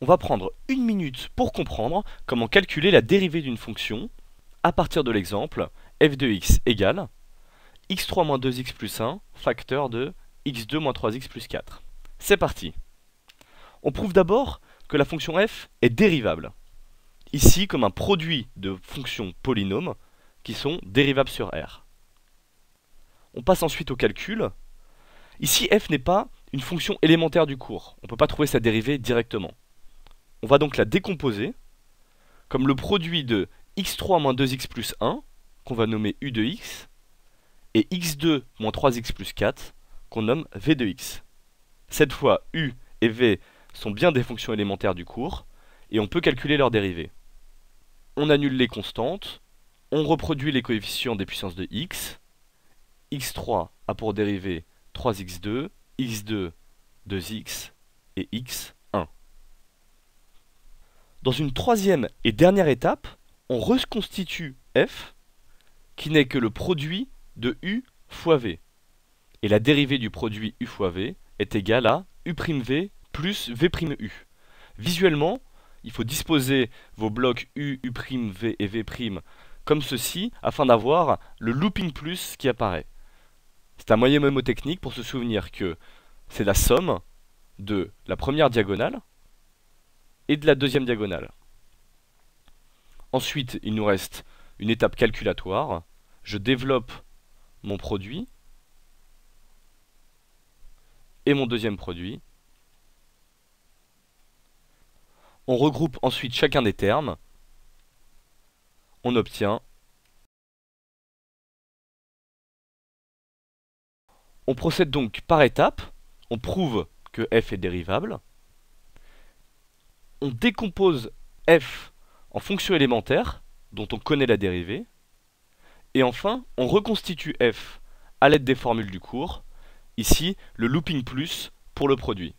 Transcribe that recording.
On va prendre une minute pour comprendre comment calculer la dérivée d'une fonction à partir de l'exemple f de x égale x3 moins 2x plus 1 facteur de x2 moins 3x plus 4. C'est parti. On prouve d'abord que la fonction f est dérivable, ici comme un produit de fonctions polynômes qui sont dérivables sur R. On passe ensuite au calcul. Ici f n'est pas une fonction élémentaire du cours, on ne peut pas trouver sa dérivée directement. On va donc la décomposer comme le produit de x3 moins 2x plus 1, qu'on va nommer u de x, et x2 moins 3x plus 4, qu'on nomme v de x. Cette fois, u et v sont bien des fonctions élémentaires du cours, et on peut calculer leur dérivée. On annule les constantes, on reproduit les coefficients des puissances de x, x3 a pour dérivée 3x2, x2 2x, et x 1. Dans une troisième et dernière étape, on reconstitue f, qui n'est que le produit de u fois v. Et la dérivée du produit u fois v est égale à u'v plus v'u. Visuellement, il faut disposer vos blocs u, u'v et v' comme ceci, afin d'avoir le looping plus qui apparaît. C'est un moyen mnémotechnique pour se souvenir que c'est la somme de la première diagonale et de la deuxième diagonale. Ensuite, il nous reste une étape calculatoire. Je développe mon produit et mon deuxième produit. On regroupe ensuite chacun des termes. On obtient. On procède donc par étapes. On prouve que f est dérivable. On décompose f en fonctions élémentaires dont on connaît la dérivée. Et enfin, on reconstitue f à l'aide des formules du cours. Ici, le looping plus pour le produit.